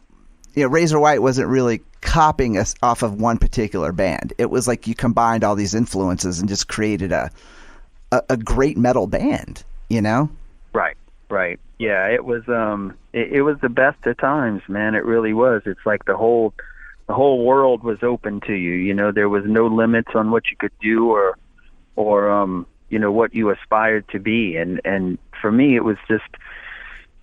Razor White wasn't really copying us off of one particular band. It was like you combined all these influences and just created a great metal band. Right. Yeah, it was it was the best of times, man. It really was. It's like the whole world was open to you. There was no limits on what you could do or what you aspired to be. And for me, it was just.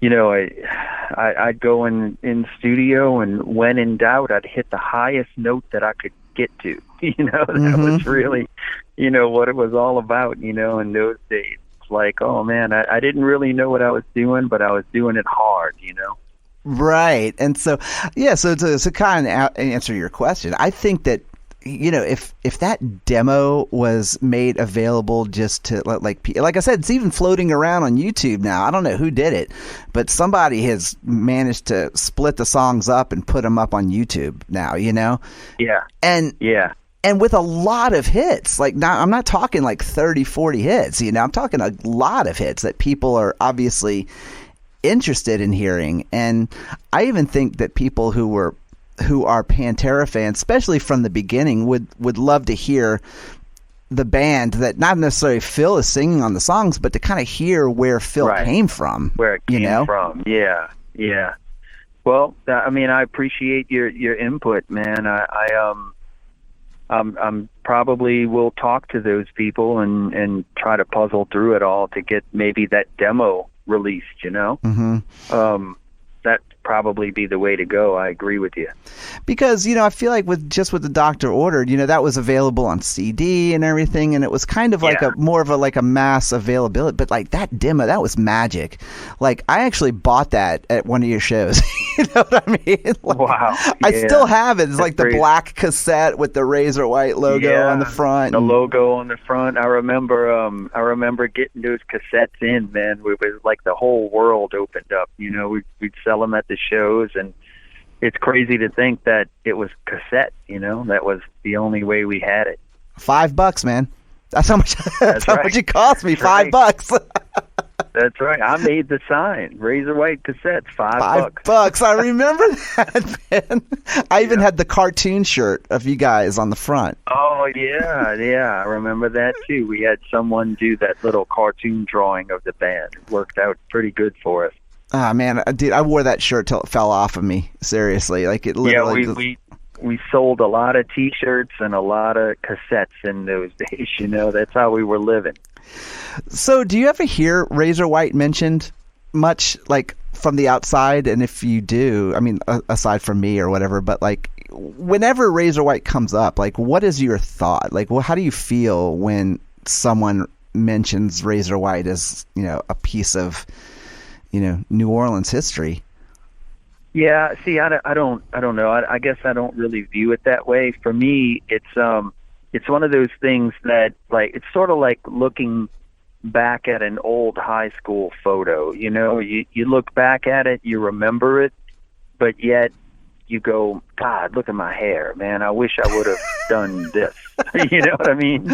I'd go in studio, and when in doubt, I'd hit the highest note that I could get to. That was really, what it was all about, in those days. like, oh man, I didn't really know what I was doing, but I was doing it hard, you know? Right. And so, yeah, so to kind of answer your question, I think that, you know, if that demo was made available just to like I said, it's even floating around on YouTube now. I don't know who did it, but somebody has managed to split the songs up and put them up on YouTube now, you know? Yeah. And with a lot of hits, like now I'm not talking like 30, 40 hits, you know, I'm talking a lot of hits that people are obviously interested in hearing. And I even think that people who are Pantera fans, especially from the beginning, would love to hear the band that not necessarily Phil is singing on the songs, but to kind of hear where Phil came from. Where it came from. Yeah. Well, I mean, I appreciate your input, man. I'm probably will talk to those people and try to puzzle through it all to get maybe that demo released, you know? Mm-hmm. That'd probably be the way to go. I agree with you. Because, you know, I feel like with the Doctor Ordered, you know, that was available on CD and everything, and it was kind of like more of a mass availability. But like that demo, that was magic. Like I actually bought that at one of your shows. You know what I mean? Like, wow. I still have it. It's like the black cassette with the Razor White logo on the front. The logo on the front. I remember getting those cassettes in, man. It was like the whole world opened up. You know, we'd sell them at the shows, and it's crazy to think that it was cassette, you know, that was the only way we had it. $5, man. That's how much much it cost me. $5. That's right. I made the sign. Razor White cassettes, $5. $5. I remember that, man. I even had the cartoon shirt of you guys on the front. Oh yeah. I remember that too. We had someone do that little cartoon drawing of the band. It worked out pretty good for us. Ah, man, dude, I wore that shirt till it fell off of me. Seriously, like it literally. Yeah, we sold a lot of T-shirts and a lot of cassettes in those days. You know, that's how we were living. So, do you ever hear Razor White mentioned much, like from the outside? And if you do, I mean, aside from me or whatever, but like whenever Razor White comes up, like what is your thought? Like, how do you feel when someone mentions Razor White as, you know, a piece of, you know, New Orleans history? Yeah, see, I don't know. I guess I don't really view it that way. For me, it's one of those things that, like, it's sort of like looking back at an old high school photo. You know, you look back at it, you remember it, but yet you go, God, look at my hair, man. I wish I would have done this. You know what I mean?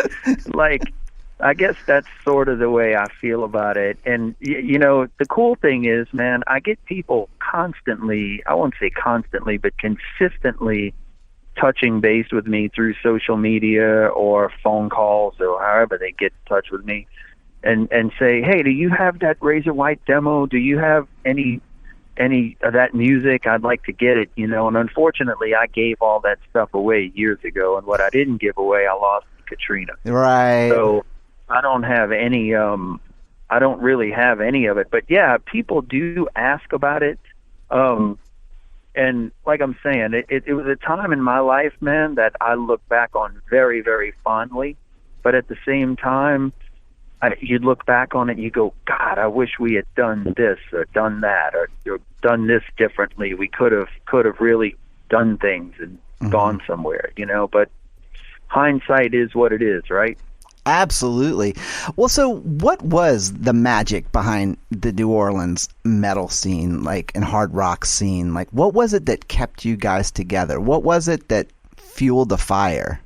Like, I guess that's sort of the way I feel about it. And, you know, the cool thing is, man, I get people constantly, I won't say constantly, but consistently touching base with me through social media or phone calls or however they get in touch with me and say, hey, do you have that Razor White demo? Do you have any of that music? I'd like to get it, you know. And unfortunately, I gave all that stuff away years ago, and what I didn't give away, I lost to Katrina. Right. So I don't have any, I don't really have any of it. But yeah, people do ask about it. And like I'm saying, it was a time in my life, man, that I look back on very, very fondly. But at the same time, you look back on it and you go, God, I wish we had done this or done that or done this differently. We could have really done things and gone somewhere, you know. But hindsight is what it is, right? Absolutely. Well, so what was the magic behind the New Orleans metal scene, like, and hard rock scene? Like, what was it that kept you guys together? What was it that fueled the fire?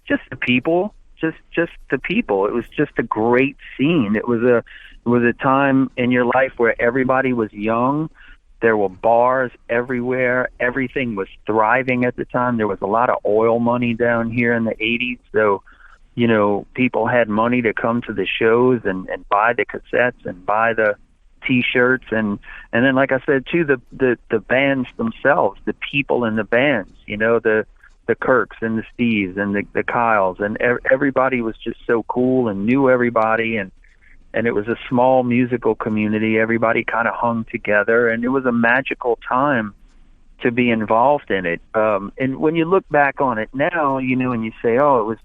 Just the people. Just the people. It was just a great scene. It was a time in your life where everybody was young. There were bars everywhere. Everything was thriving at the time. There was a lot of oil money down here in the 80s, so you know, people had money to come to the shows and buy the cassettes and buy the T-shirts and then, like I said, too, the bands themselves, the people in the bands, you know, the Kirks and the Steves and the Kyles, and everybody was just so cool and knew everybody, and it was a small musical community. Everybody kind of hung together, and it was a magical time to be involved in it. And when you look back on it now, you know, and you say, oh, it was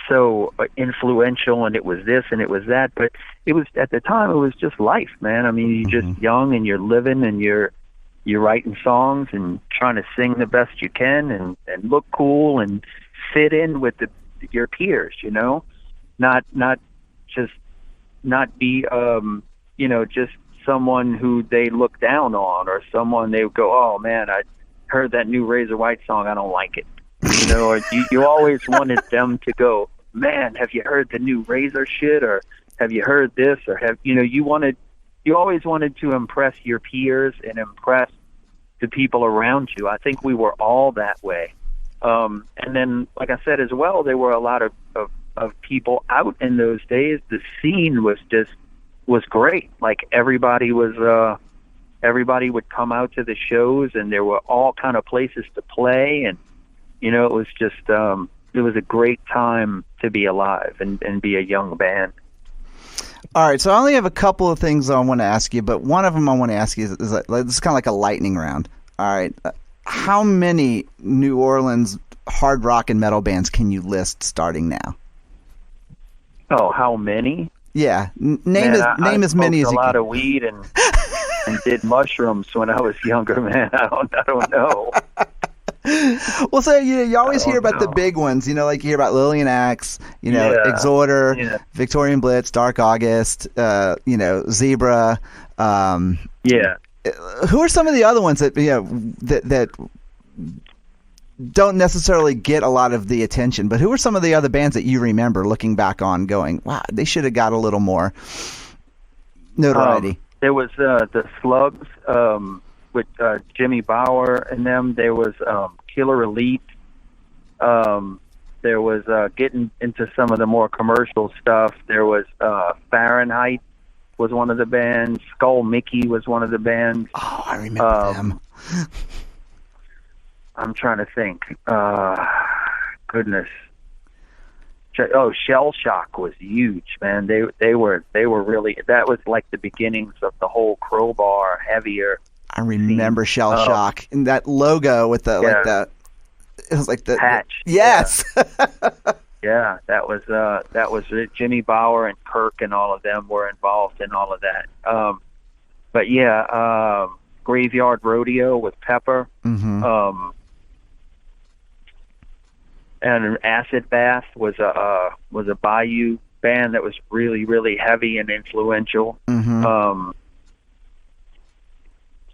so influential, and it was this and it was that. But it was, at the time, it was just life, man. I mean, you're just young and you're living and you're writing songs and trying to sing the best you can and look cool and fit in with your peers, you know, not be, just someone who they look down on, or someone they would go, oh man, I heard that new Razor White song, I don't like it. You know, or you always wanted them to go, man, have you heard the new Razor shit? Or have you heard this? Or you always wanted to impress your peers and impress the people around you. I think we were all that way. And then, like I said as well, there were a lot of people out in those days. The scene was great. Like everybody would come out to the shows, and there were all kind of places to play, and you know, it was just it was a great time to be alive and be a young band. All right, so I only have a couple of things I want to ask you, but one of them I want to ask you is this is kind of like a lightning round. All right, how many New Orleans hard rock and metal bands can you list starting now? Oh, how many? Yeah, name as many as you can. I smoked a lot of weed and did mushrooms when I was younger, man. I don't know. Well, so you always hear about the big ones, you know, like you hear about Lillian Axe, you know, Exhorder, Victorian Blitz, Dark August, Zebra. Who are some of the other ones that that don't necessarily get a lot of the attention, but who are some of the other bands that you remember looking back on going, wow, they should have got a little more notoriety? There was the Slugs, with Jimmy Bauer and them. There was Killer Elite. There was getting into some of the more commercial stuff. There was Fahrenheit was one of the bands. Skull Mickey was one of the bands. Oh, I remember them. I'm trying to think. Goodness. Oh, Shell Shock was huge, man. They were really, that was like the beginnings of the whole Crowbar, Heavier. I remember Shell Shock and that logo with the it was like the patch. Yes. Yeah, that was it. Jimmy Bauer and Kirk and all of them were involved in all of that. But yeah, Graveyard Rodeo with Pepper. Mm-hmm. And Acid Bath was a Bayou band that was really, really heavy and influential. Mm-hmm.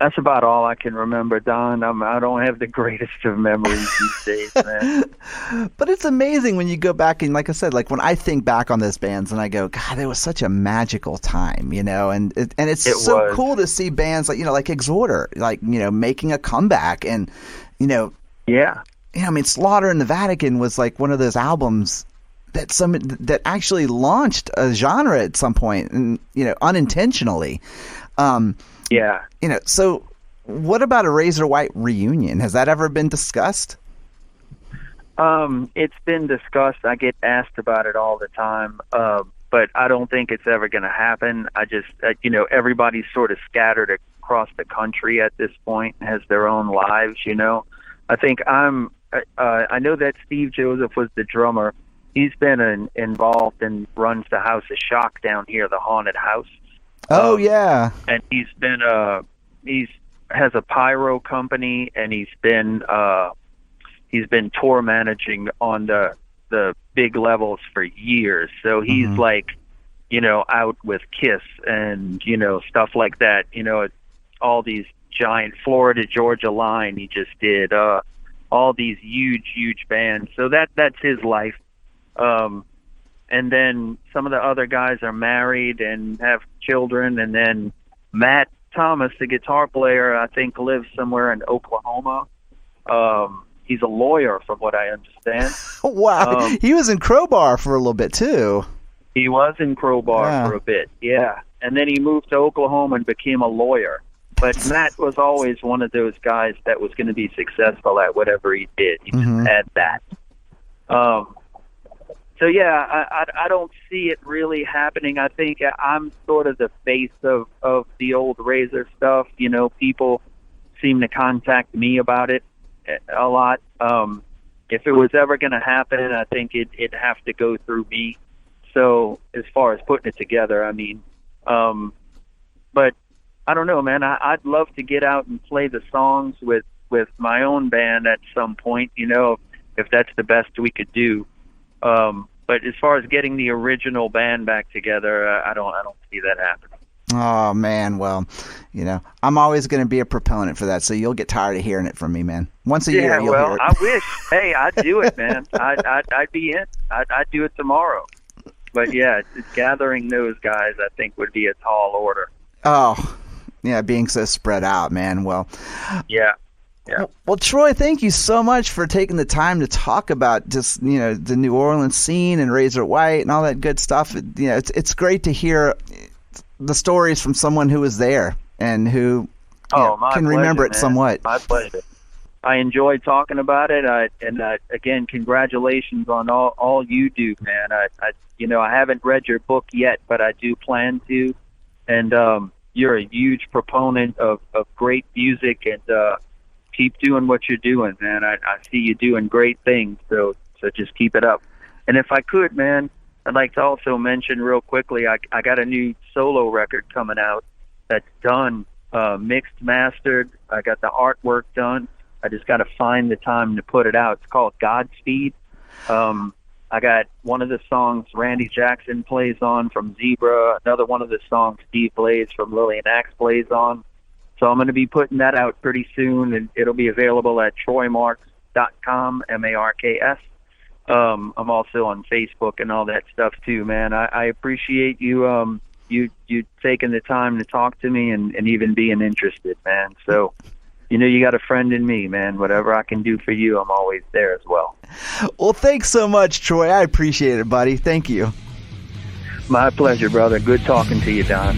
That's about all I can remember, Don. I don't have the greatest of memories these days, man. But it's amazing when you go back and, like I said, like when I think back on those bands and I go, God, it was such a magical time, you know, and it's so cool to see bands like, you know, like Exhorder, like, you know, making a comeback and, you know. Yeah. I mean, Slaughter in the Vatican was like one of those albums that actually launched a genre at some point, and you know, unintentionally. Yeah. You know, so what about a Razor White reunion? Has that ever been discussed? It's been discussed. I get asked about it all the time, but I don't think it's ever going to happen. I just, you know, everybody's sort of scattered across the country at this point, has their own lives, you know. I think I know that Steve Joseph was the drummer. He's been involved and runs the House of Shock down here, the Haunted House. Oh yeah. And he's has a pyro company, and he's been tour managing on the big levels for years. So he's like, you know, out with Kiss and, you know, stuff like that. You know, all these giant Florida Georgia Line. He just did all these huge bands. So that's his life. And then some of the other guys are married and have children. And then Matt Thomas, the guitar player, I think lives somewhere in Oklahoma. He's a lawyer, from what I understand. Wow. He was in Crowbar for a little bit, too. He was in Crowbar for a bit, yeah. And then he moved to Oklahoma and became a lawyer. But Matt was always one of those guys that was going to be successful at whatever he did. He just had that. So, yeah, I don't see it really happening. I think I'm sort of the face of the old Razor stuff. You know, people seem to contact me about it a lot. if it was ever going to happen, I think it'd have to go through me. So as far as putting it together, I mean, but I don't know, man. I'd love to get out and play the songs with my own band at some point, you know, if that's the best we could do. But as far as getting the original band back together, I don't see that happening. Oh man, well, you know, I'm always going to be a proponent for that, so you'll get tired of hearing it from me, man. Once a year, you'll hear it. I wish. Hey, I'd do it, man. I'd be in. I'd do it tomorrow. But yeah, gathering those guys, I think, would be a tall order. Oh, yeah, being so spread out, man. Well, yeah. Yeah. Well, Troy, thank you so much for taking the time to talk about just, you know, the New Orleans scene and Razor White and all that good stuff. You know, it's great to hear the stories from someone who was there and who can remember it somewhat. My pleasure. I enjoyed talking about it. Again, congratulations on all you do, man. I haven't read your book yet, but I do plan to. And you're a huge proponent of great music, and keep doing what you're doing, man. I see you doing great things, so just keep it up. And if I could, man, I'd like to also mention real quickly, I got a new solo record coming out that's done, mixed, mastered. I got the artwork done. I just got to find the time to put it out. It's called Godspeed. I got one of the songs Randy Jackson plays on from Zebra, another one of the songs Steve Blaze from Lillian Axe plays on. So I'm going to be putting that out pretty soon, and it'll be available at troymarks.com, M-A-R-K-S. I'm also on Facebook and all that stuff too, man. I appreciate you taking the time to talk to me and even being interested, man. So, you know, you got a friend in me, man. Whatever I can do for you, I'm always there as well. Well, thanks so much, Troy. I appreciate it, buddy. Thank you. My pleasure, brother. Good talking to you, Don.